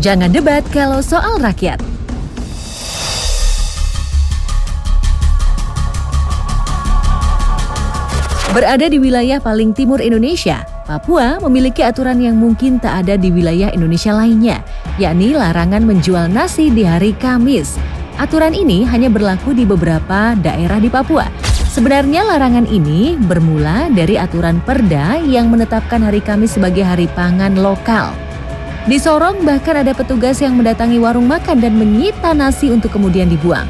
Jangan debat kalau soal rakyat. Berada di wilayah paling timur Indonesia, Papua memiliki aturan yang mungkin tak ada di wilayah Indonesia lainnya, yakni larangan menjual nasi di hari Kamis. Aturan ini hanya berlaku di beberapa daerah di Papua. Sebenarnya larangan ini bermula dari aturan Perda yang menetapkan hari Kamis sebagai hari pangan lokal. Di Sorong bahkan ada petugas yang mendatangi warung makan dan menyita nasi untuk kemudian dibuang.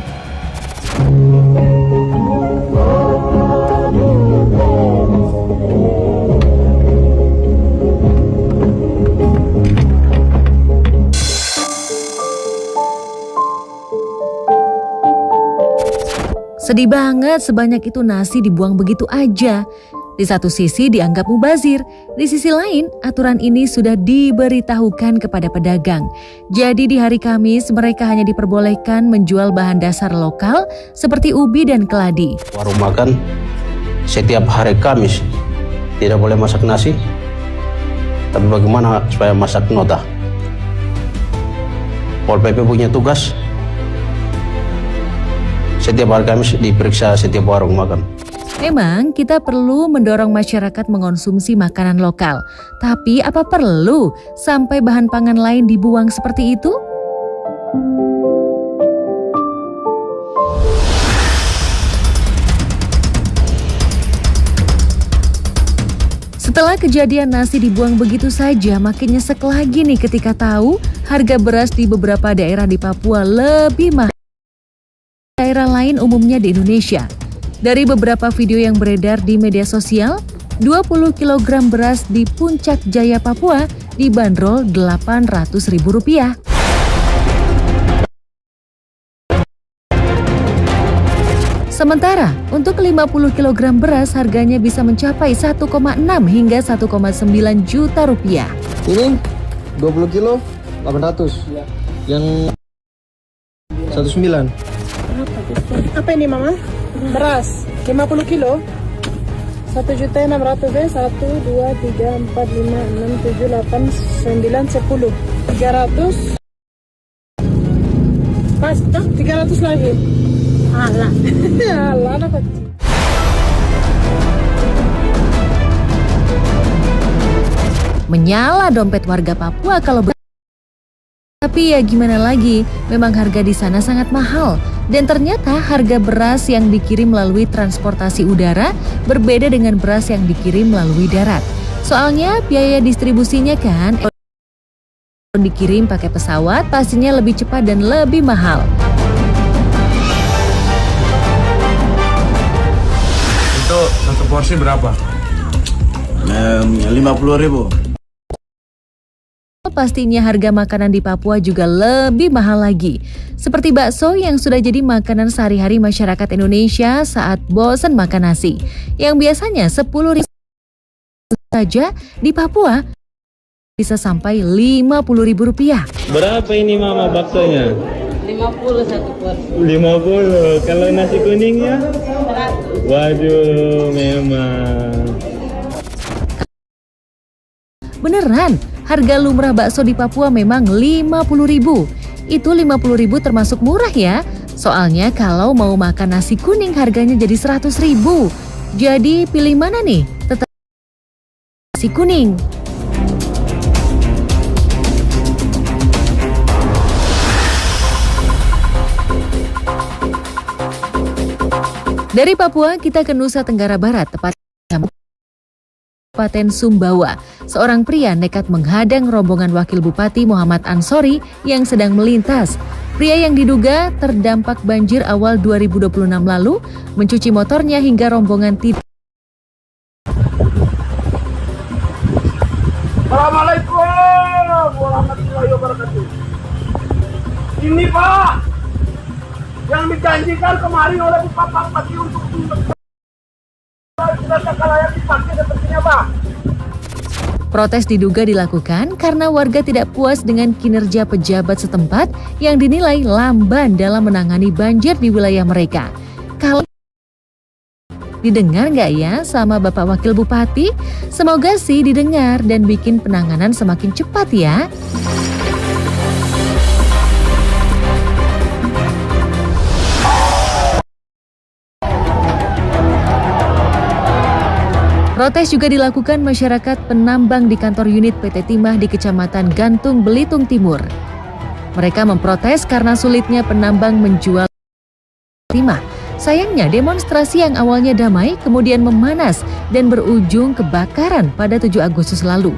Sedih banget sebanyak itu nasi dibuang begitu aja. Di satu sisi dianggap mubazir, di sisi lain aturan ini sudah diberitahukan kepada pedagang. Jadi di hari Kamis mereka hanya diperbolehkan menjual bahan dasar lokal seperti ubi dan keladi. Warung makan setiap hari Kamis tidak boleh masak nasi, tapi bagaimana supaya masak nota? Pol PP punya tugas. Setiap hari Kamis diperiksa setiap warung makan. Memang kita perlu mendorong masyarakat mengonsumsi makanan lokal. Tapi apa perlu sampai bahan pangan lain dibuang seperti itu? Setelah kejadian nasi dibuang begitu saja, makin nyesek lagi nih ketika tahu harga beras di beberapa daerah di Papua lebih mahal daerah lain umumnya di Indonesia. Dari beberapa video yang beredar di media sosial, 20 kg beras di Puncak Jaya, Papua dibanderol Rp800.000. Sementara untuk 50 kg beras harganya bisa mencapai 1,6 hingga 1,9 juta rupiah. Ini 20 kilo 800. Ya. Yang 19. Apa ini mama? Beras 50 kilo 1.600.000 1, 2, 3, 4, 5, 6, 7, 8, 9, 10 300 pas 300 lagi. Alah alah apa? Menyala dompet warga Papua kalau tapi ya gimana lagi, memang harga di sana sangat mahal. Dan ternyata harga beras yang dikirim melalui transportasi udara berbeda dengan beras yang dikirim melalui darat. Soalnya biaya distribusinya kan dikirim pakai pesawat pastinya lebih cepat dan lebih mahal. Itu satu porsi berapa? 50.000. Pastinya harga makanan di Papua juga lebih mahal lagi. Seperti bakso yang sudah jadi makanan sehari-hari masyarakat Indonesia saat bosan makan nasi. Yang biasanya 10.000 saja di Papua bisa sampai Rp50.000. Berapa ini mama baksonya? 50 satu porsi. 50. Kalau nasi kuningnya? 100. Waduh, memang. Beneran, harga lumrah bakso di Papua memang Rp50.000. Itu Rp50.000 termasuk murah ya. Soalnya kalau mau makan nasi kuning harganya jadi Rp100.000. Jadi pilih mana nih? Tetap nasi kuning. Dari Papua kita ke Nusa Tenggara Barat, tepatnya Kabupaten Sumbawa. Seorang pria nekat menghadang rombongan Wakil Bupati Muhammad Ansori yang sedang melintas. Pria yang diduga terdampak banjir awal 2026 lalu mencuci motornya hingga rombongan tidak. Assalamualaikum warahmatullahi wabarakatuh. Ini Pak yang dijanjikan kemarin oleh Bapak Bupati untuk Protes diduga dilakukan karena warga tidak puas dengan kinerja pejabat setempat yang dinilai lamban dalam menangani banjir di wilayah mereka. Kalau didengar nggak ya sama Bapak Wakil Bupati? Semoga sih didengar dan bikin penanganan semakin cepat ya. Protes juga dilakukan masyarakat penambang di kantor unit PT Timah di Kecamatan Gantung, Belitung Timur. Mereka memprotes karena sulitnya penambang menjual timah. Sayangnya demonstrasi yang awalnya damai kemudian memanas dan berujung kebakaran pada 7 Agustus lalu.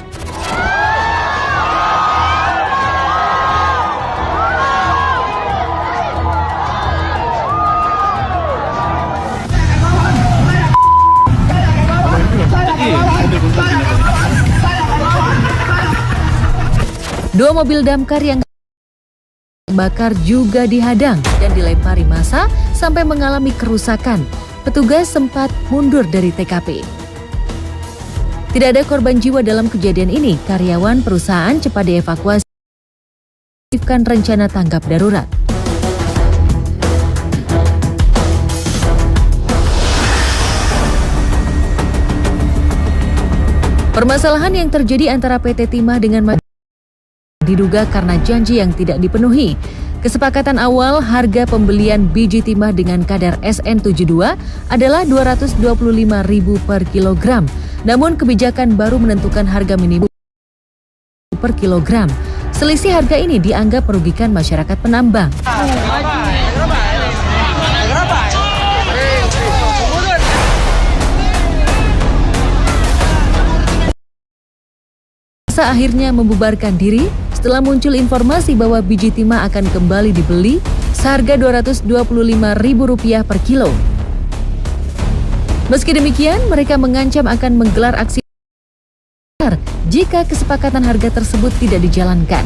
Dua mobil damkar yang terbakar juga dihadang dan dilempari massa sampai mengalami kerusakan. Petugas sempat mundur dari TKP. Tidak ada korban jiwa dalam kejadian ini. Karyawan perusahaan cepat dievakuasi. Aktifkan rencana tanggap darurat. Permasalahan yang terjadi antara PT Timah dengan diduga karena janji yang tidak dipenuhi. Kesepakatan awal harga pembelian biji timah dengan kadar SN72 adalah Rp225.000 per kilogram. Namun kebijakan baru menentukan harga minimum per kilogram. Selisih harga ini dianggap merugikan masyarakat penambang. Massa akhirnya membubarkan diri setelah muncul informasi bahwa biji timah akan kembali dibeli seharga Rp225.000 per kilo. Meski demikian, mereka mengancam akan menggelar aksi jika kesepakatan harga tersebut tidak dijalankan.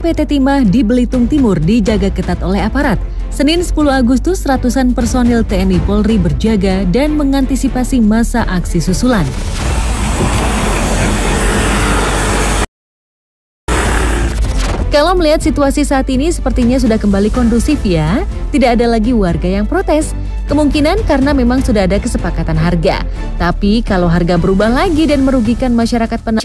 PT Timah di Belitung Timur dijaga ketat oleh aparat. Senin 10 Agustus, ratusan personil TNI Polri berjaga dan mengantisipasi masa aksi susulan. Kalau melihat situasi saat ini sepertinya sudah kembali kondusif ya. Tidak ada lagi warga yang protes. Kemungkinan karena memang sudah ada kesepakatan harga. Tapi kalau harga berubah lagi dan merugikan masyarakat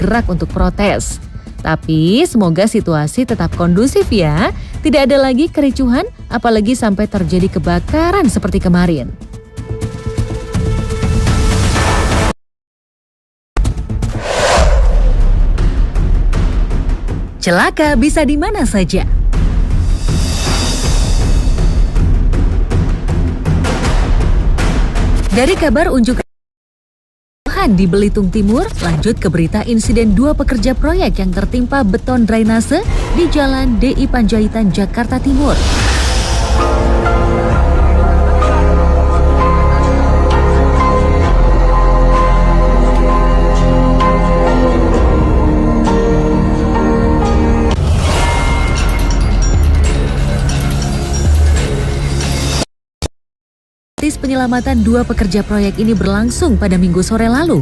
gerak untuk protes. Tapi semoga situasi tetap kondusif ya. Tidak ada lagi kericuhan, apalagi sampai terjadi kebakaran seperti kemarin. Celaka bisa di mana saja. Dari kabar unjuk di Belitung Timur, lanjut ke berita insiden 2 pekerja proyek yang tertimpa beton drainase di Jalan DI Panjaitan, Jakarta Timur. Penyelamatan 2 pekerja proyek ini berlangsung pada Minggu sore lalu.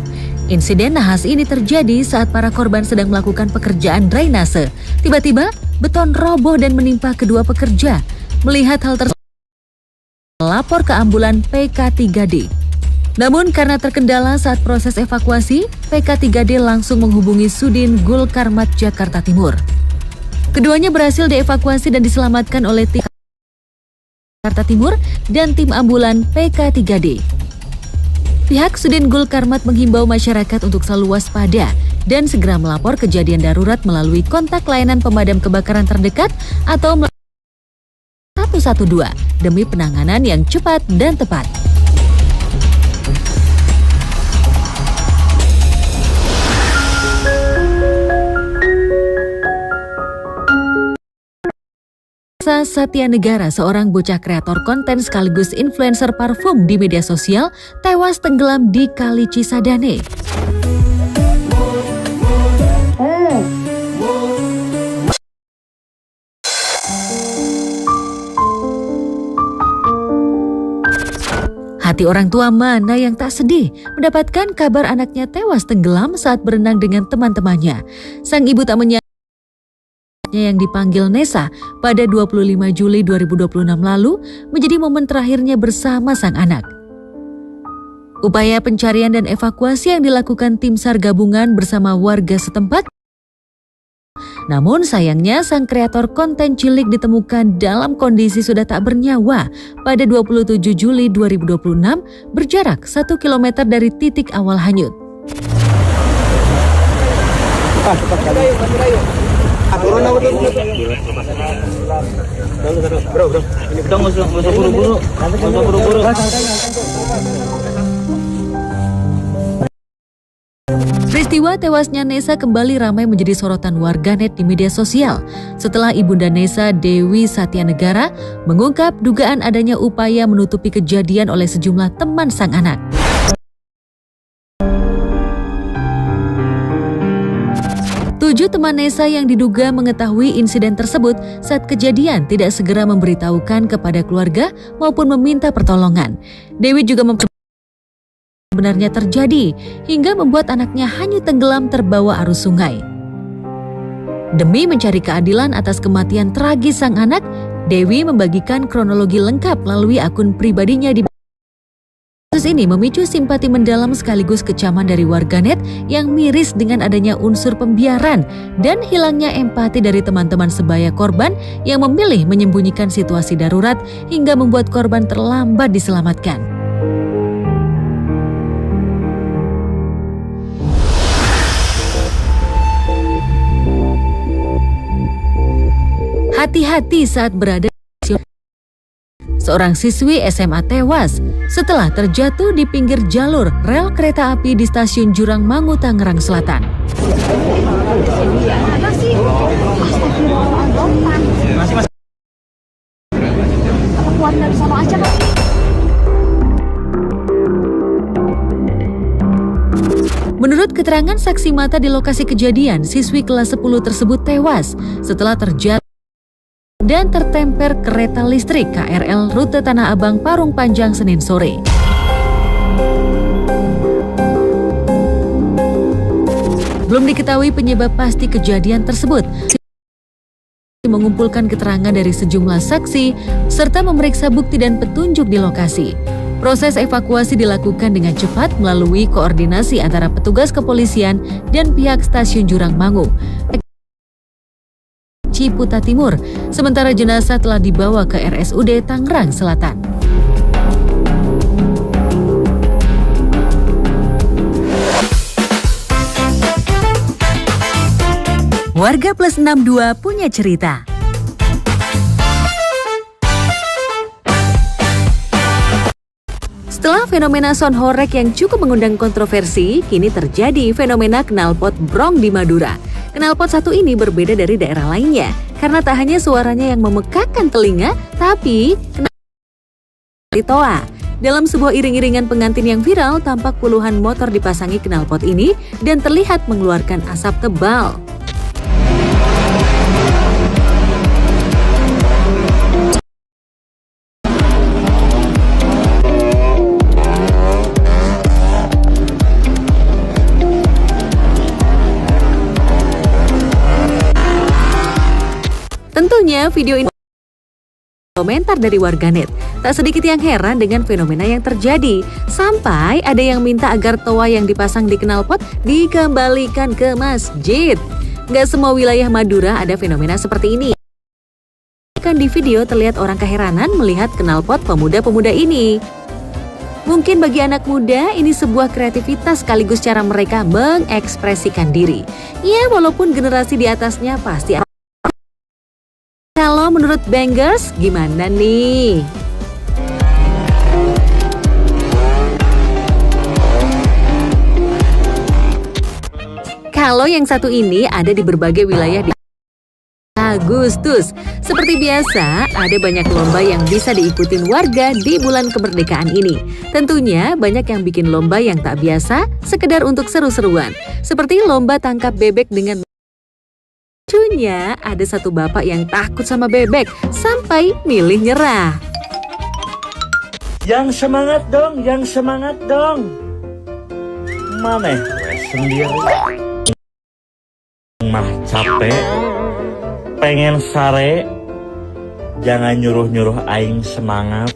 Insiden nahas ini terjadi saat para korban sedang melakukan pekerjaan drainase. Tiba-tiba, beton roboh dan menimpa kedua pekerja. Melihat hal tersebut, melapor ke ambulan PK3D. Namun karena terkendala saat proses evakuasi, PK3D langsung menghubungi Sudin Gul Karmat Jakarta Timur. Keduanya berhasil dievakuasi dan diselamatkan oleh tim Jakarta Timur dan tim ambulan PK3D. Pihak Sudin Gul Karmat menghimbau masyarakat untuk selalu waspada dan segera melapor kejadian darurat melalui kontak layanan pemadam kebakaran terdekat atau 112 demi penanganan yang cepat dan tepat. Satya Negara, seorang bocah kreator konten sekaligus influencer parfum di media sosial, tewas tenggelam di Kali Cisadane. Hati orang tua mana yang tak sedih mendapatkan kabar anaknya tewas tenggelam saat berenang dengan teman-temannya. Sang ibu tak menyangka yang dipanggil Nesa pada 25 Juli 2026 lalu menjadi momen terakhirnya bersama sang anak. Upaya pencarian dan evakuasi yang dilakukan tim SAR gabungan bersama warga setempat. Namun sayangnya sang kreator konten cilik ditemukan dalam kondisi sudah tak bernyawa pada 27 Juli 2026 berjarak 1 km dari titik awal hanyut. Peristiwa tewasnya Nesa kembali ramai menjadi sorotan warganet di media sosial setelah Ibunda Nesa, Dewi Satyanegara, mengungkap dugaan adanya upaya menutupi kejadian oleh sejumlah teman sang anak. Tujuh teman Nesa yang diduga mengetahui insiden tersebut saat kejadian tidak segera memberitahukan kepada keluarga maupun meminta pertolongan. Dewi juga sebenarnya terjadi hingga membuat anaknya hanyut tenggelam terbawa arus sungai. Demi mencari keadilan atas kematian tragis sang anak, Dewi membagikan kronologi lengkap melalui akun pribadinya di kasus ini memicu simpati mendalam sekaligus kecaman dari warganet yang miris dengan adanya unsur pembiaran dan hilangnya empati dari teman-teman sebaya korban yang memilih menyembunyikan situasi darurat hingga membuat korban terlambat diselamatkan. Hati-hati saat berada di seorang siswi SMA tewas setelah terjatuh di pinggir jalur rel kereta api di stasiun Jurang Mangu, Tangerang Selatan. Menurut keterangan saksi mata di lokasi kejadian, siswi kelas 10 tersebut tewas setelah terjatuh dan tertemper kereta listrik KRL rute Tanah Abang Parung Panjang Senin sore. Belum diketahui penyebab pasti kejadian tersebut. Mengumpulkan keterangan dari sejumlah saksi serta memeriksa bukti dan petunjuk di lokasi. Proses evakuasi dilakukan dengan cepat melalui koordinasi antara petugas kepolisian dan pihak stasiun Jurang Mangu, Ciputa Timur, sementara jenazah telah dibawa ke RSUD Tangerang Selatan. Warga Plus 62 punya cerita. Setelah fenomena sound horeg yang cukup mengundang kontroversi, kini terjadi fenomena knalpot brong di Madura. Knalpot satu ini berbeda dari daerah lainnya, karena tak hanya suaranya yang memekakkan telinga, tapi knalpot toa. Dalam sebuah iring-iringan pengantin yang viral, tampak puluhan motor dipasangi knalpot ini dan terlihat mengeluarkan asap tebal. Tentunya video ini komentar dari warganet. Tak sedikit yang heran dengan fenomena yang terjadi. Sampai ada yang minta agar toa yang dipasang di knalpot dikembalikan ke masjid. Gak semua wilayah Madura ada fenomena seperti ini. Kan di video terlihat orang keheranan melihat knalpot pemuda-pemuda ini. Mungkin bagi anak muda ini sebuah kreativitas sekaligus cara mereka mengekspresikan diri. Ya walaupun generasi di atasnya pasti. Kalau menurut Bangers, gimana nih? Kalau yang satu ini ada di berbagai wilayah di Agustus. Seperti biasa, ada banyak lomba yang bisa diikutin warga di bulan kemerdekaan ini. Tentunya banyak yang bikin lomba yang tak biasa, sekedar untuk seru-seruan. Seperti lomba tangkap bebek dengan lucunya, ada satu bapak yang takut sama bebek sampai milih nyerah. Yang semangat dong, yang semangat dong. Mana? Sendiri. Mah capek, pengen sare, jangan nyuruh-nyuruh aing semangat.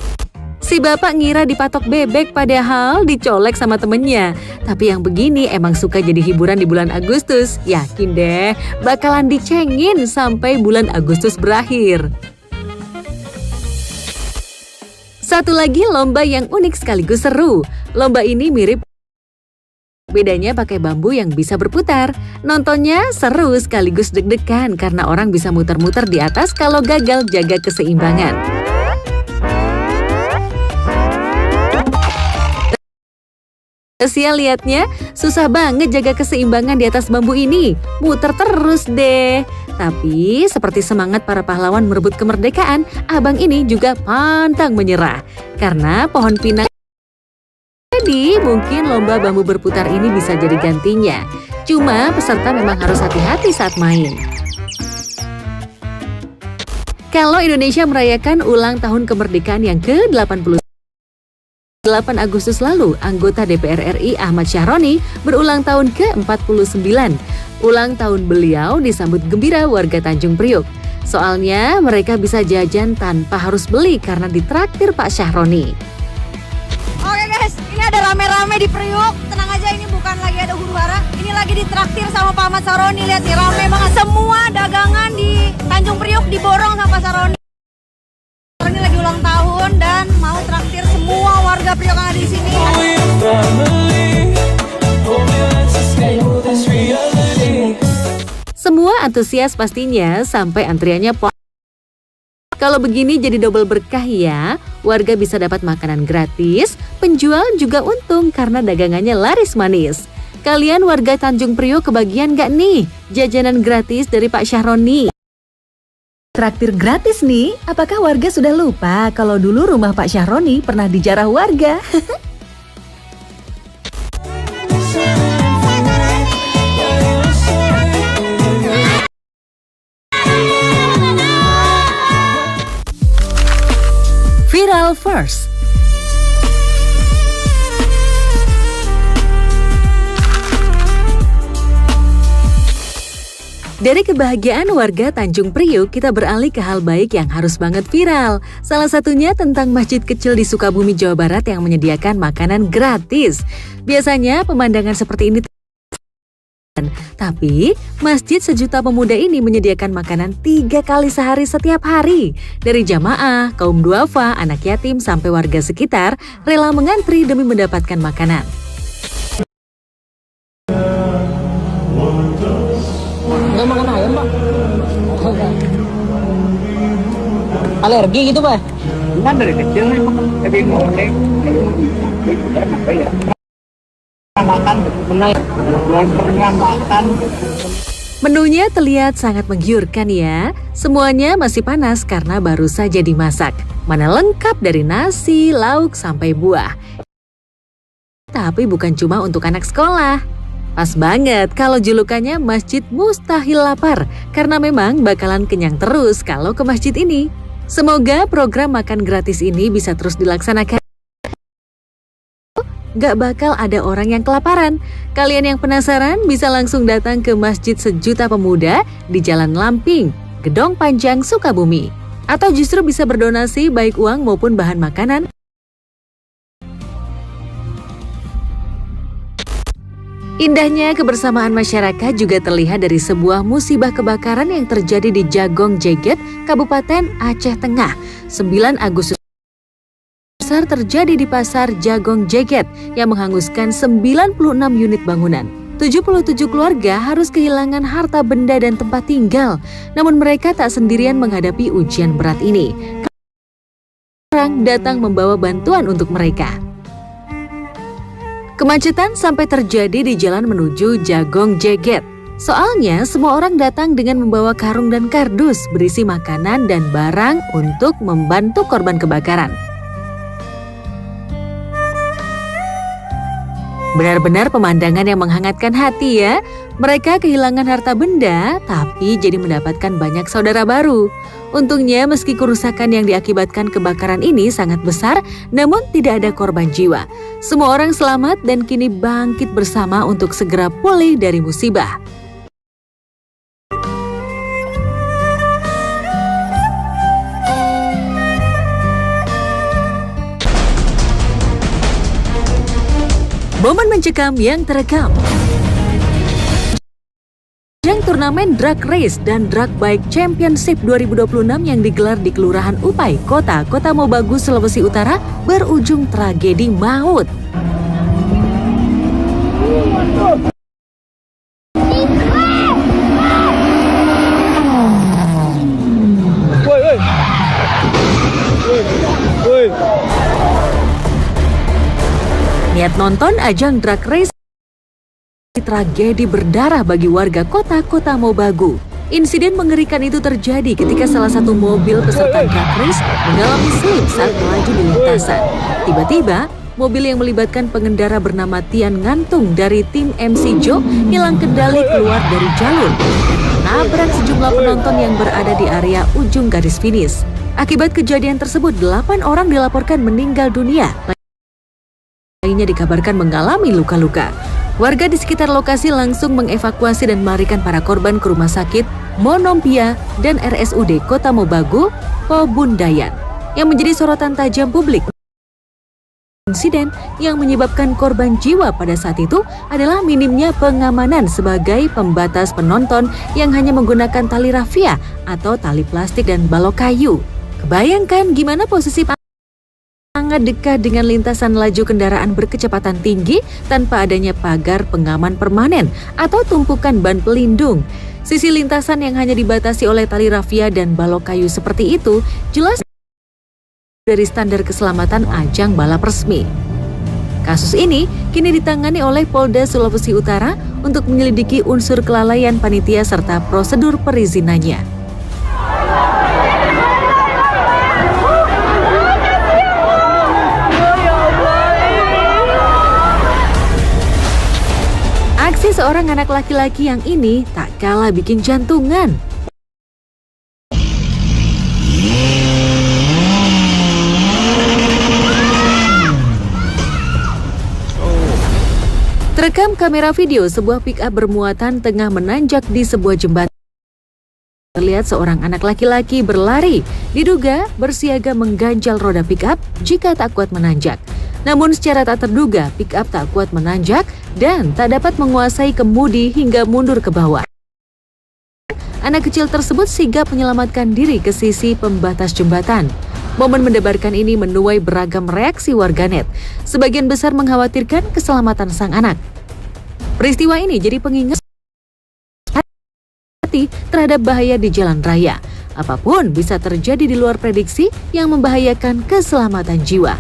Si bapak ngira dipatok bebek padahal dicolek sama temennya. Tapi yang begini emang suka jadi hiburan di bulan Agustus. Yakin deh bakalan dicengin sampai bulan Agustus berakhir. Satu lagi lomba yang unik sekaligus seru. Lomba ini mirip, bedanya pakai bambu yang bisa berputar. Nontonnya seru sekaligus deg-degan karena orang bisa muter-muter di atas kalau gagal jaga keseimbangan. Sia liatnya, susah banget jaga keseimbangan di atas bambu ini. Muter terus deh. Tapi seperti semangat para pahlawan merebut kemerdekaan, abang ini juga pantang menyerah. Karena pohon pinang, jadi mungkin lomba bambu berputar ini bisa jadi gantinya. Cuma peserta memang harus hati-hati saat main. Kalau Indonesia merayakan ulang tahun kemerdekaan yang ke-88 Agustus lalu, anggota DPR RI Ahmad Syahroni berulang tahun ke-49. Ulang tahun beliau disambut gembira warga Tanjung Priok. Soalnya mereka bisa jajan tanpa harus beli karena ditraktir Pak Syahroni. Oke guys, ini ada rame-rame di Priok. Tenang aja, ini bukan lagi ada huru-hara. Ini lagi ditraktir sama Pak Ahmad Syahroni. Lihat nih, rame banget. Semua dagangan di Tanjung Priok diborong sama Pak Syahroni. Ini lagi ulang tahun dan mau traktir semua warga Priok yang ada di sini. Semua antusias pastinya sampai antriannya Kalau begini jadi double berkah ya. Warga bisa dapat makanan gratis, penjual juga untung karena dagangannya laris manis. Kalian warga Tanjung Priok kebagian gak nih jajanan gratis dari Pak Syahroni? Traktir gratis nih, apakah warga sudah lupa kalau dulu rumah Pak Syahroni pernah dijarah warga? Viral First. Dari kebahagiaan warga Tanjung Priok, kita beralih ke hal baik yang harus banget viral. Salah satunya tentang masjid kecil di Sukabumi, Jawa Barat yang menyediakan makanan gratis. Biasanya pemandangan seperti ini, tapi Masjid Sejuta Pemuda ini menyediakan makanan 3 kali sehari setiap hari. Dari jamaah, kaum duafa, anak yatim, sampai warga sekitar rela mengantri demi mendapatkan makanan. Nggak makan ayam, Pak? Alergi gitu, Pak? Kan dari kecil nih jadi ngomong makan makan. Menunya terlihat sangat menggiurkan ya. Semuanya masih panas karena baru saja dimasak. Mana lengkap dari nasi, lauk, sampai buah. Tapi bukan cuma untuk anak sekolah. Pas banget kalau julukannya Masjid Mustahil Lapar, karena memang bakalan kenyang terus kalau ke masjid ini. Semoga program makan gratis ini bisa terus dilaksanakan. Gak bakal ada orang yang kelaparan. Kalian yang penasaran bisa langsung datang ke Masjid Sejuta Pemuda di Jalan Lamping, Gedong Panjang, Sukabumi. Atau justru bisa berdonasi baik uang maupun bahan makanan. Indahnya kebersamaan masyarakat juga terlihat dari sebuah musibah kebakaran yang terjadi di Jagong Jeget, Kabupaten Aceh Tengah, 9 Agustus. Besar terjadi di pasar Jagong Jeget yang menghanguskan 96 unit bangunan. 77 keluarga harus kehilangan harta benda dan tempat tinggal. Namun mereka tak sendirian menghadapi ujian berat ini. Orang datang membawa bantuan untuk mereka. Kemacetan sampai terjadi di jalan menuju Jagong Jeget. Soalnya semua orang datang dengan membawa karung dan kardus berisi makanan dan barang untuk membantu korban kebakaran. Benar-benar pemandangan yang menghangatkan hati ya. Mereka kehilangan harta benda, tapi jadi mendapatkan banyak saudara baru. Untungnya meski kerusakan yang diakibatkan kebakaran ini sangat besar, namun tidak ada korban jiwa. Semua orang selamat dan kini bangkit bersama untuk segera pulih dari musibah. Momen mencekam yang terekam. Ajang turnamen Drag Race dan Drag Bike Championship 2026 yang digelar di Kelurahan Upai, Kota Mobagu, Sulawesi Utara berujung tragedi maut. Niat nonton ajang Drag Race, tragedi berdarah bagi warga kota Mobagu. Insiden mengerikan itu terjadi ketika salah satu mobil peserta Drag Race mengalami slip saat melaju di lintasan. Tiba-tiba, mobil yang melibatkan pengendara bernama Tian Ngantung dari tim MC Jo hilang kendali keluar dari jalur dan menabrak sejumlah penonton yang berada di area ujung garis finish. Akibat kejadian tersebut, 8 orang dilaporkan meninggal dunia. Lainnya dikabarkan mengalami luka-luka. Warga di sekitar lokasi langsung mengevakuasi dan melarikan para korban ke rumah sakit Monompia dan RSUD Kota Mobagu, Pobundayan. Yang menjadi sorotan tajam publik, insiden yang menyebabkan korban jiwa pada saat itu adalah minimnya pengamanan sebagai pembatas penonton yang hanya menggunakan tali rafia atau tali plastik dan balok kayu. Kebayangkan gimana posisi sangat dekat dengan lintasan laju kendaraan berkecepatan tinggi tanpa adanya pagar pengaman permanen atau tumpukan ban pelindung. Sisi lintasan yang hanya dibatasi oleh tali rafia dan balok kayu seperti itu jelas dari standar keselamatan ajang balap resmi. Kasus ini kini ditangani oleh Polda Sulawesi Utara untuk menyelidiki unsur kelalaian panitia serta prosedur perizinannya. Aksi seorang anak laki-laki yang ini tak kalah bikin jantungan. Terekam kamera video sebuah pick-up bermuatan tengah menanjak di sebuah jembatan. Terlihat seorang anak laki-laki berlari, diduga bersiaga mengganjal roda pick-up jika tak kuat menanjak. Namun secara tak terduga, pick-up tak kuat menanjak dan tak dapat menguasai kemudi hingga mundur ke bawah. Anak kecil tersebut sigap menyelamatkan diri ke sisi pembatas jembatan. Momen mendebarkan ini menuai beragam reaksi warganet. Sebagian besar mengkhawatirkan keselamatan sang anak. Peristiwa ini jadi pengingat hati terhadap bahaya di jalan raya. Apapun bisa terjadi di luar prediksi yang membahayakan keselamatan jiwa.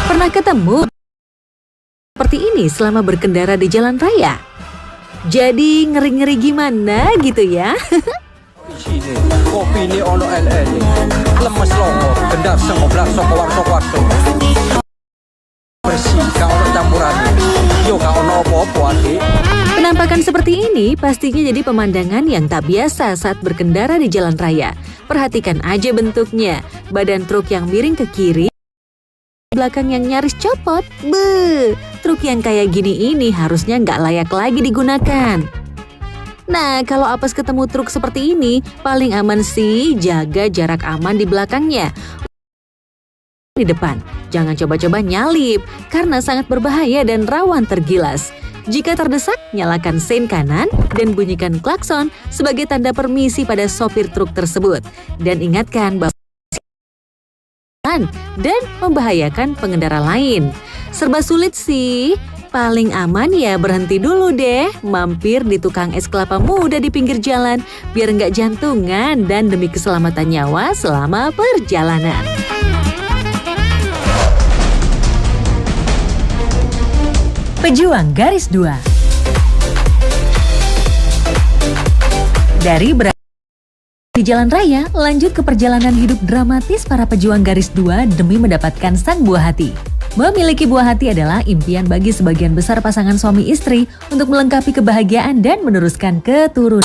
Pernah ketemu seperti ini selama berkendara di jalan raya? Jadi ngeri-ngeri gimana gitu ya? Kopi ini ono LL lemes lomo, gendar sengoblas soko-warso bersih, gak ono campuran. Yo gak ono apa-apa adik. Penampakan seperti ini pastinya jadi pemandangan yang tak biasa saat berkendara di jalan raya. Perhatikan aja bentuknya, badan truk yang miring ke kiri, belakang yang nyaris copot. Truk yang kayak gini ini harusnya nggak layak lagi digunakan. Nah, kalau apes ketemu truk seperti ini, paling aman sih jaga jarak aman di belakangnya. Di depan, jangan coba-coba nyalip karena sangat berbahaya dan rawan tergilas. Jika terdesak, nyalakan sein kanan dan bunyikan klakson sebagai tanda permisi pada sopir truk tersebut. Dan ingatkan bahwa dan membahayakan pengendara lain. Serba sulit sih. Paling aman ya berhenti dulu deh, mampir di tukang es kelapa muda di pinggir jalan biar nggak jantungan dan demi keselamatan nyawa selama perjalanan. Pejuang Garis 2. Dari di jalan raya, lanjut ke perjalanan hidup dramatis para pejuang garis 2 demi mendapatkan sang buah hati. Memiliki buah hati adalah impian bagi sebagian besar pasangan suami istri untuk melengkapi kebahagiaan dan meneruskan keturunan.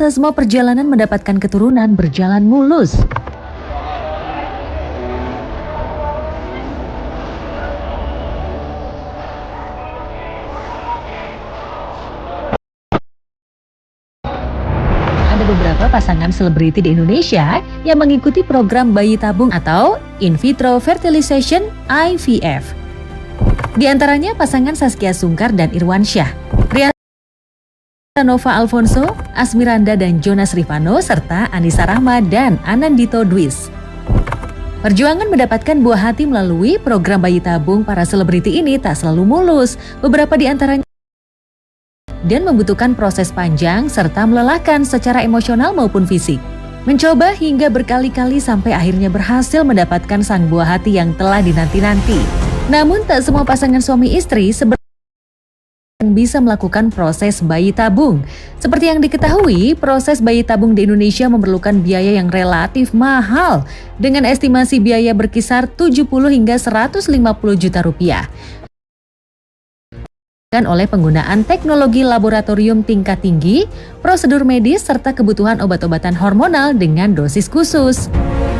Semua perjalanan mendapatkan keturunan berjalan mulus. beberapa pasangan selebriti di Indonesia yang mengikuti program bayi tabung atau in vitro fertilization (IVF). Di antaranya pasangan Saskia Sungkar dan Irwansyah, Nova Alfonso, Asmiranda dan Jonas Rifano, serta Anissa Rahma dan Anandito Dwis. Perjuangan mendapatkan buah hati melalui program bayi tabung para selebriti ini tak selalu mulus. Beberapa di antaranya dan membutuhkan proses panjang serta melelahkan secara emosional maupun fisik. Mencoba hingga berkali-kali sampai akhirnya berhasil mendapatkan sang buah hati yang telah dinanti-nanti. Namun tak semua pasangan suami istri bisa melakukan proses bayi tabung. Seperti yang diketahui, proses bayi tabung di Indonesia memerlukan biaya yang relatif mahal dengan estimasi biaya berkisar 70 hingga 150 juta rupiah. Oleh penggunaan teknologi laboratorium tingkat tinggi, prosedur medis serta kebutuhan obat-obatan hormonal dengan dosis khusus.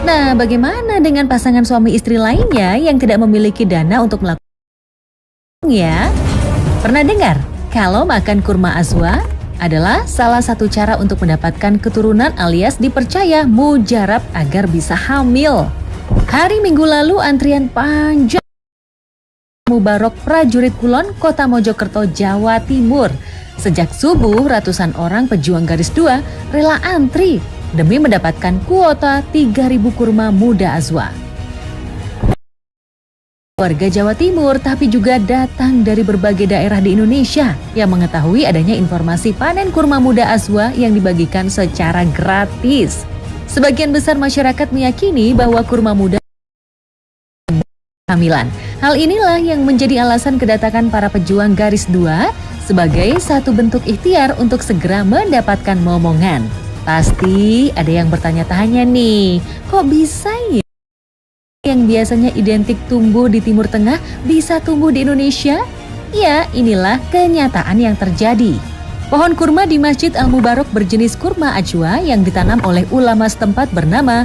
Nah, bagaimana dengan pasangan suami istri lainnya yang tidak memiliki dana untuk melakukannya? Pernah dengar kalau makan kurma azwa adalah salah satu cara untuk mendapatkan keturunan alias dipercaya mujarab agar bisa hamil. Hari Minggu lalu antrian panjang Mubarok Prajurit Kulon, Kota Mojokerto, Jawa Timur. Sejak subuh ratusan orang pejuang garis 2 rela antri demi mendapatkan kuota 3.000 kurma muda azwa. Warga Jawa Timur, tapi juga datang dari berbagai daerah di Indonesia yang mengetahui adanya informasi panen kurma muda azwa yang dibagikan secara gratis. Sebagian besar masyarakat meyakini bahwa kurma muda kehamilan. Hal inilah yang menjadi alasan kedatangan para pejuang garis 2 sebagai satu bentuk ikhtiar untuk segera mendapatkan momongan. Pasti ada yang bertanya-tanya nih, kok bisa ya? Yang biasanya identik tumbuh di Timur Tengah bisa tumbuh di Indonesia? Ya, inilah kenyataan yang terjadi. Pohon kurma di Masjid Al-Mubarok berjenis kurma ajwa yang ditanam oleh ulama setempat bernama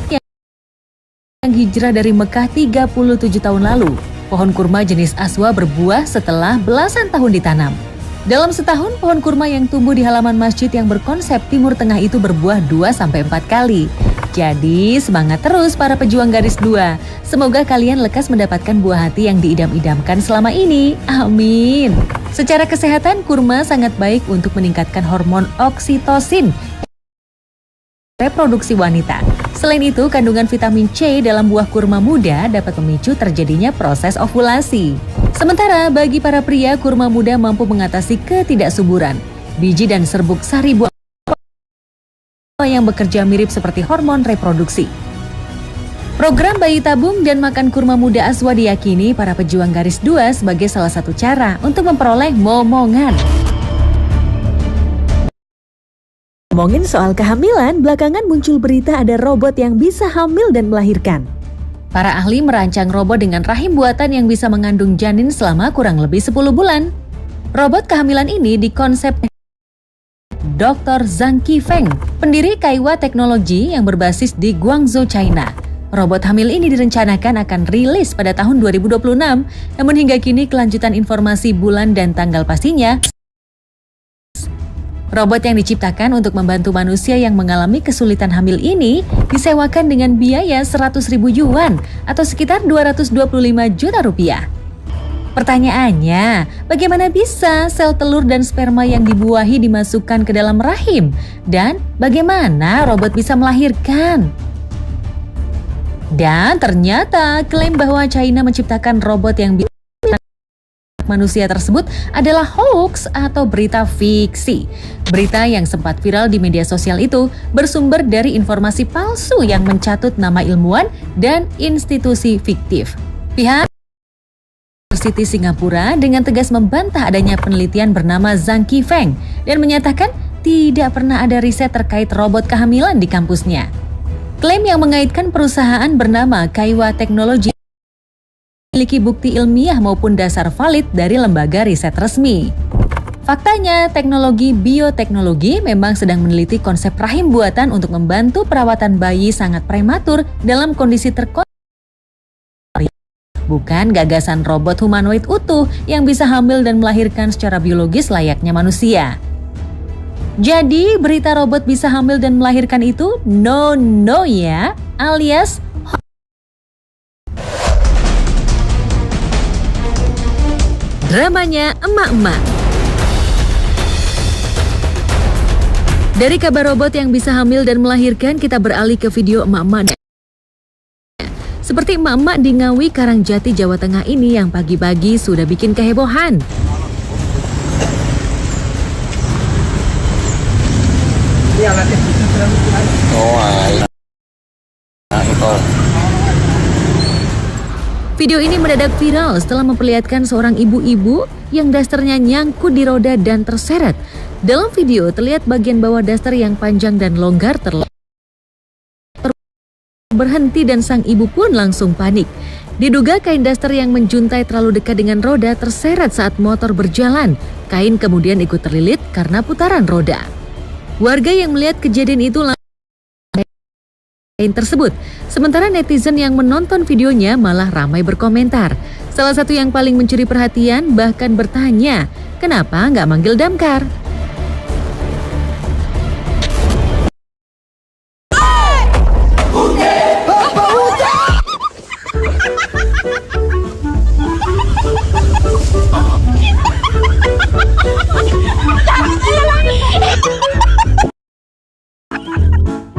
yang hijrah dari Mekah 37 tahun lalu. Pohon kurma jenis aswa berbuah setelah belasan tahun ditanam. Dalam setahun, pohon kurma yang tumbuh di halaman masjid yang berkonsep Timur Tengah itu berbuah 2-4 kali. Jadi semangat terus para pejuang garis 2. Semoga kalian lekas mendapatkan buah hati yang diidam-idamkan selama ini. Amin. Secara kesehatan, kurma sangat baik untuk meningkatkan hormon oksitosin, reproduksi wanita. Selain itu, kandungan vitamin C dalam buah kurma muda dapat memicu terjadinya proses ovulasi. Sementara bagi para pria, kurma muda mampu mengatasi ketidaksuburan. Biji dan serbuk sari buah yang bekerja mirip seperti hormon reproduksi. Program bayi tabung dan makan kurma muda aswa diyakini para pejuang garis 2 sebagai salah satu cara untuk memperoleh momongan. Ngomongin soal kehamilan, belakangan muncul berita ada robot yang bisa hamil dan melahirkan. Para ahli merancang robot dengan rahim buatan yang bisa mengandung janin selama kurang lebih 10 bulan. Robot kehamilan ini dikonsep Dr. Zhang Qifeng, pendiri Kaiwa Teknologi yang berbasis di Guangzhou, China. Robot hamil ini direncanakan akan rilis pada tahun 2026, namun hingga kini kelanjutan informasi bulan dan tanggal pastinya. Robot yang diciptakan untuk membantu manusia yang mengalami kesulitan hamil ini disewakan dengan biaya 100.000 yuan atau sekitar 225 juta rupiah. Pertanyaannya, bagaimana bisa sel telur dan sperma yang dibuahi dimasukkan ke dalam rahim? Dan bagaimana robot bisa melahirkan? Dan ternyata klaim bahwa China menciptakan robot yang bisa manusia tersebut adalah hoax atau berita fiksi. Berita yang sempat viral di media sosial itu bersumber dari informasi palsu yang mencatut nama ilmuwan dan institusi fiktif. Pihak Universiti Singapura dengan tegas membantah adanya penelitian bernama Zhang Qifeng dan menyatakan tidak pernah ada riset terkait robot kehamilan di kampusnya. Klaim yang mengaitkan perusahaan bernama Kaiwa Teknologi memiliki bukti ilmiah maupun dasar valid dari lembaga riset resmi. Faktanya, teknologi bioteknologi memang sedang meneliti konsep rahim buatan untuk membantu perawatan bayi sangat prematur dalam kondisi bukan gagasan robot humanoid utuh yang bisa hamil dan melahirkan secara biologis layaknya manusia. Jadi berita robot bisa hamil dan melahirkan itu no ya, alias dramanya emak-emak. Dari kabar robot yang bisa hamil dan melahirkan, kita beralih ke video emak-emak. Seperti emak-emak di Ngawi, Karangjati, Jawa Tengah ini yang pagi-pagi sudah bikin kehebohan. Video ini mendadak viral setelah memperlihatkan seorang ibu-ibu yang dasternya nyangkut di roda dan terseret. Dalam video terlihat bagian bawah daster yang panjang dan longgar berhenti dan sang ibu pun langsung panik. Diduga kain daster yang menjuntai terlalu dekat dengan roda terseret saat motor berjalan. Kain kemudian ikut terlilit karena putaran roda. Warga yang melihat kejadian itu kain tersebut. Sementara netizen yang menonton videonya malah ramai berkomentar. Salah satu yang paling mencuri perhatian bahkan bertanya, kenapa nggak manggil damkar?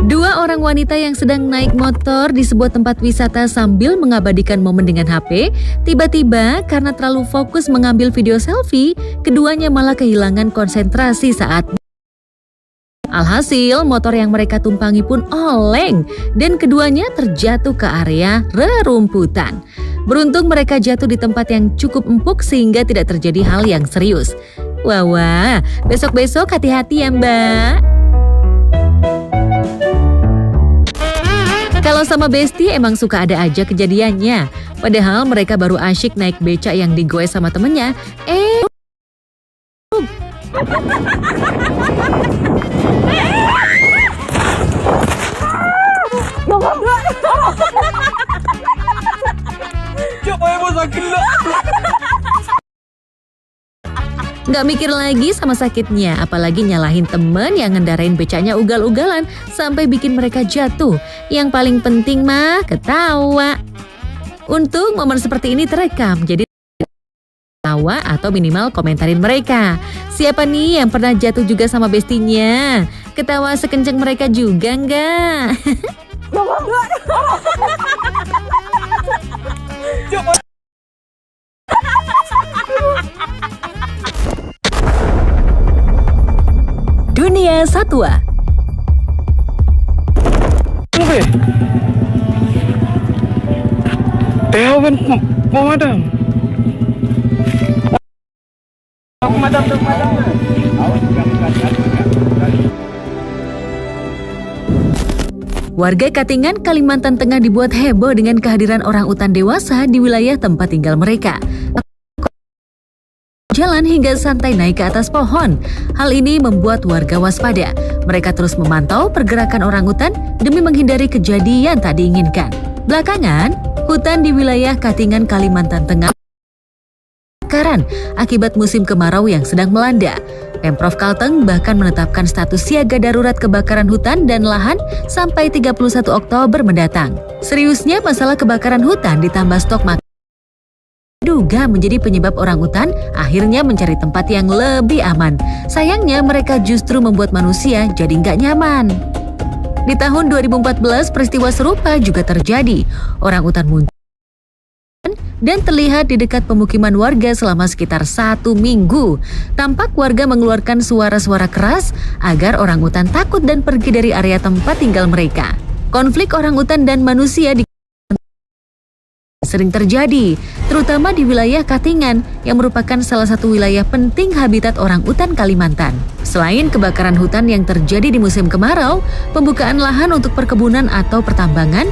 Dua orang wanita yang sedang naik motor di sebuah tempat wisata sambil mengabadikan momen dengan HP, tiba-tiba karena terlalu fokus mengambil video selfie, keduanya malah kehilangan konsentrasi saat alhasil motor yang mereka tumpangi pun oleng dan keduanya terjatuh ke area rerumputan. Beruntung mereka jatuh di tempat yang cukup empuk sehingga tidak terjadi hal yang serius. Wah, besok-besok hati-hati ya Mbak. Kalau sama Besti emang suka ada aja kejadiannya. Padahal mereka baru asyik naik becak yang digoes sama temennya. Nggak mikir lagi sama sakitnya, apalagi nyalahin temen yang ngendarain becaknya ugal-ugalan sampai bikin mereka jatuh. Yang paling penting mah ketawa. Untung momen seperti ini terekam, jadi ketawa atau minimal komentarin mereka. Siapa nih yang pernah jatuh juga sama bestinya? Ketawa sekencang mereka juga nggak? Dunia Satwa. Pemadam. Warga Katingan, Kalimantan Tengah dibuat heboh dengan kehadiran orang utan dewasa di wilayah tempat tinggal mereka. Jalan hingga santai naik ke atas pohon. Hal ini membuat warga waspada. Mereka terus memantau pergerakan orangutan demi menghindari kejadian tak diinginkan. Belakangan, hutan di wilayah Katingan, Kalimantan Tengah kebakaran akibat musim kemarau yang sedang melanda. Pemprov Kalteng bahkan menetapkan status siaga darurat kebakaran hutan dan lahan sampai 31 Oktober mendatang. Seriusnya masalah kebakaran hutan ditambah stok makanan diduga menjadi penyebab orangutan akhirnya mencari tempat yang lebih aman. Sayangnya mereka justru membuat manusia jadi nggak nyaman. Di tahun 2014 peristiwa serupa juga terjadi. Orangutan muncul dan terlihat di dekat pemukiman warga selama sekitar 1 minggu. Tampak warga mengeluarkan suara-suara keras agar orangutan takut dan pergi dari area tempat tinggal mereka. Konflik orangutan dan manusia di sering terjadi, terutama di wilayah Katingan yang merupakan salah satu wilayah penting habitat orangutan Kalimantan. Selain kebakaran hutan yang terjadi di musim kemarau, pembukaan lahan untuk perkebunan atau pertambangan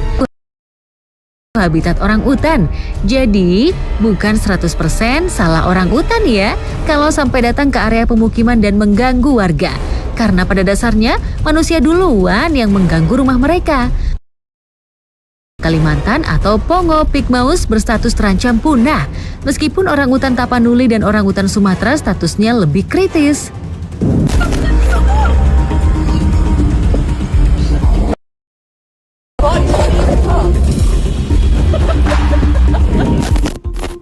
habitat orangutan. Jadi, bukan 100% salah orangutan ya kalau sampai datang ke area pemukiman dan mengganggu warga. Karena pada dasarnya manusia duluan yang mengganggu rumah mereka. Kalimantan atau Pongo Pygmaeus berstatus terancam punah, meskipun orangutan Tapanuli dan orangutan Sumatera statusnya lebih kritis.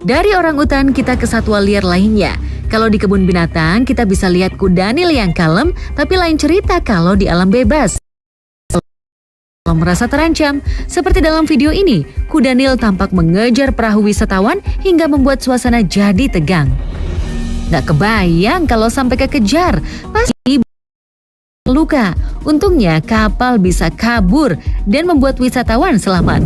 Dari orangutan kita ke satwa liar lainnya. Kalau di kebun binatang kita bisa lihat kudanil yang kalem, tapi lain cerita kalau di alam bebas. Kalau merasa terancam, seperti dalam video ini, kudanil tampak mengejar perahu wisatawan hingga membuat suasana jadi tegang. Nggak kebayang kalau sampai kekejar, pasti luka. Untungnya kapal bisa kabur dan membuat wisatawan selamat.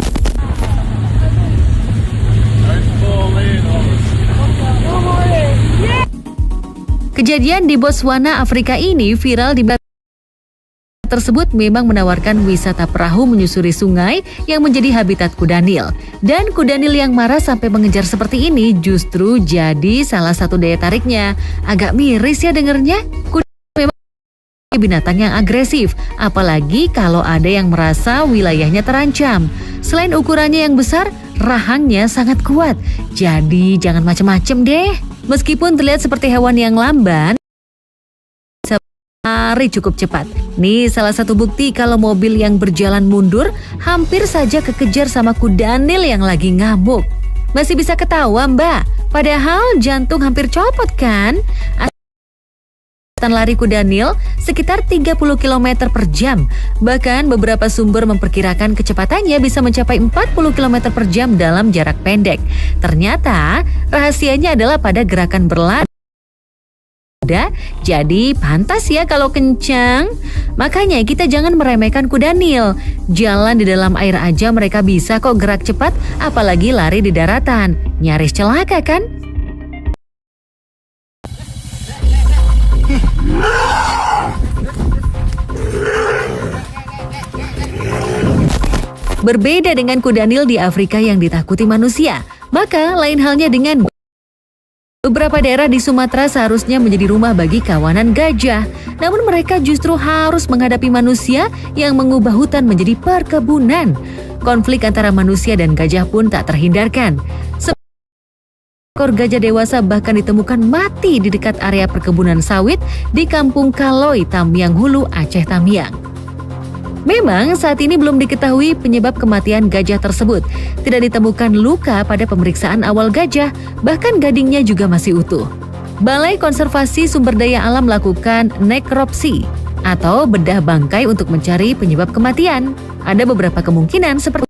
Kejadian di Botswana, Afrika ini viral di tersebut memang menawarkan wisata perahu menyusuri sungai yang menjadi habitat kudanil. Dan kudanil yang marah sampai mengejar seperti ini justru jadi salah satu daya tariknya. Agak miris ya dengernya. Kudanil memang binatang yang agresif, apalagi kalau ada yang merasa wilayahnya terancam. Selain ukurannya yang besar, rahangnya sangat kuat. Jadi jangan macem-macem deh. Meskipun terlihat seperti hewan yang lamban, bisa lari cukup cepat. Nih salah satu bukti kalau mobil yang berjalan mundur hampir saja kekejar sama kudanil yang lagi ngamuk. Masih bisa ketawa mbak, padahal jantung hampir copot kan? Lari kudanil sekitar 30 km per jam. Bahkan beberapa sumber memperkirakan kecepatannya bisa mencapai 40 km per jam dalam jarak pendek. Ternyata rahasianya adalah pada gerakan berlari. Jadi pantas ya kalau kencang. Makanya kita jangan meremehkan kudanil. Jalan di dalam air aja mereka bisa kok gerak cepat, apalagi lari di daratan. Nyaris celaka kan? Berbeda dengan kudanil di Afrika yang ditakuti manusia, maka lain halnya dengan beberapa daerah di Sumatera seharusnya menjadi rumah bagi kawanan gajah. Namun mereka justru harus menghadapi manusia yang mengubah hutan menjadi perkebunan. Konflik antara manusia dan gajah pun tak terhindarkan. Seekor gajah dewasa bahkan ditemukan mati di dekat area perkebunan sawit di Kampung Kaloi, Tamiang Hulu, Aceh Tamiang. Memang saat ini belum diketahui penyebab kematian gajah tersebut. Tidak ditemukan luka pada pemeriksaan awal gajah, bahkan gadingnya juga masih utuh. Balai Konservasi Sumber Daya Alam melakukan nekropsi atau bedah bangkai untuk mencari penyebab kematian. Ada beberapa kemungkinan seperti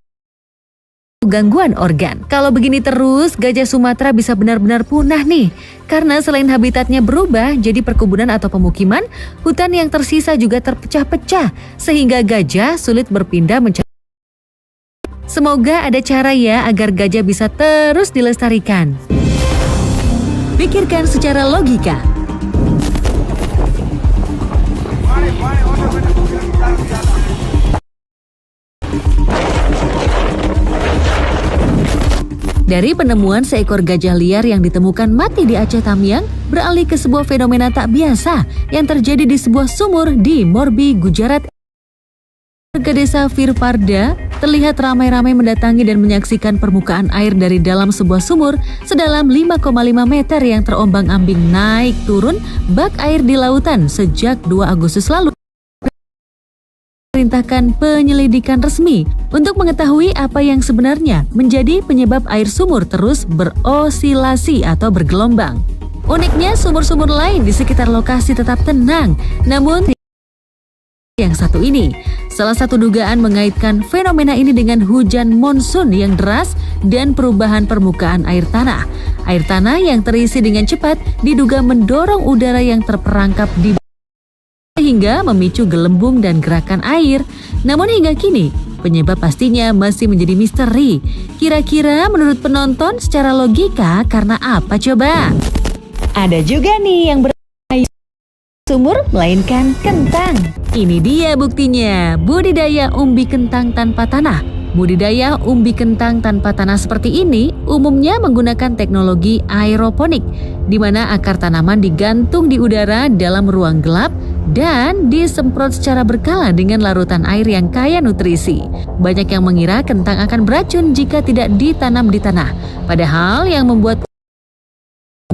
gangguan organ. Kalau begini terus, gajah Sumatera bisa benar-benar punah nih. Karena selain habitatnya berubah jadi perkebunan atau pemukiman, hutan yang tersisa juga terpecah-pecah sehingga gajah sulit berpindah mencari. Semoga ada cara ya agar gajah bisa terus dilestarikan. Pikirkan secara logika. Dari penemuan seekor gajah liar yang ditemukan mati di Aceh Tamiang, beralih ke sebuah fenomena tak biasa yang terjadi di sebuah sumur di Morbi, Gujarat. Warga desa Virparda terlihat ramai-ramai mendatangi dan menyaksikan permukaan air dari dalam sebuah sumur sedalam 5,5 meter yang terombang-ambing naik turun bak air di lautan sejak 2 Agustus lalu. Perintahkan penyelidikan resmi untuk mengetahui apa yang sebenarnya menjadi penyebab air sumur terus berosilasi atau bergelombang. Uniknya sumur-sumur lain di sekitar lokasi tetap tenang, namun yang satu ini, salah satu dugaan mengaitkan fenomena ini dengan hujan monsun yang deras dan perubahan permukaan air tanah. Air tanah yang terisi dengan cepat diduga mendorong udara yang terperangkap di hingga memicu gelembung dan gerakan air. Namun hingga kini, penyebab pastinya masih menjadi misteri. Kira-kira menurut penonton secara logika karena apa coba? Ada juga nih yang berair sumur melainkan kentang. Ini dia buktinya, budidaya umbi kentang tanpa tanah. Budidaya umbi kentang tanpa tanah seperti ini umumnya menggunakan teknologi aeroponik, di mana akar tanaman digantung di udara dalam ruang gelap dan disemprot secara berkala dengan larutan air yang kaya nutrisi. Banyak yang mengira kentang akan beracun jika tidak ditanam di tanah. Padahal yang membuat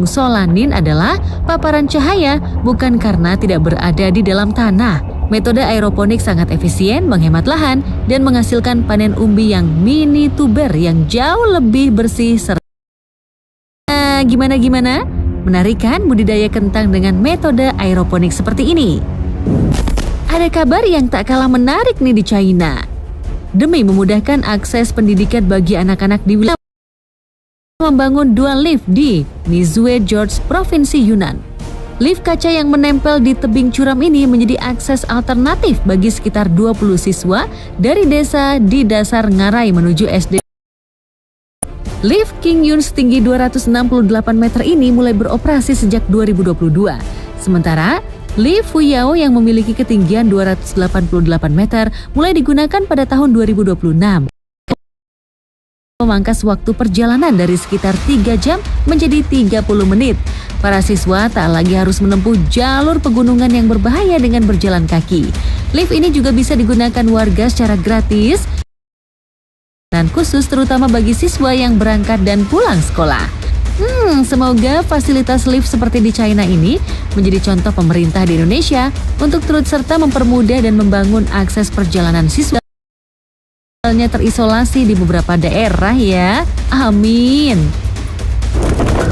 solanin adalah paparan cahaya, bukan karena tidak berada di dalam tanah. Metode aeroponik sangat efisien, menghemat lahan, dan menghasilkan panen umbi yang mini tuber yang jauh lebih bersih serta Gimana? Menarik kan budidaya kentang dengan metode aeroponik seperti ini? Ada kabar yang tak kalah menarik nih di China. Demi memudahkan akses pendidikan bagi anak-anak di wilayah, membangun dua lift di Nizhue Gorge, Provinsi Yunnan. Lift kaca yang menempel di tebing curam ini menjadi akses alternatif bagi sekitar 20 siswa dari desa di dasar ngarai menuju SD. Lift King Yun setinggi 268 meter ini mulai beroperasi sejak 2022. Sementara lift Fuyao yang memiliki ketinggian 288 meter mulai digunakan pada tahun 2026. Memangkas waktu perjalanan dari sekitar 3 jam menjadi 30 menit. Para siswa tak lagi harus menempuh jalur pegunungan yang berbahaya dengan berjalan kaki. Lift ini juga bisa digunakan warga secara gratis dan khusus terutama bagi siswa yang berangkat dan pulang sekolah. Semoga fasilitas lift seperti di China ini menjadi contoh pemerintah di Indonesia untuk turut serta mempermudah dan membangun akses perjalanan siswa terisolasi di beberapa daerah ya. Amin.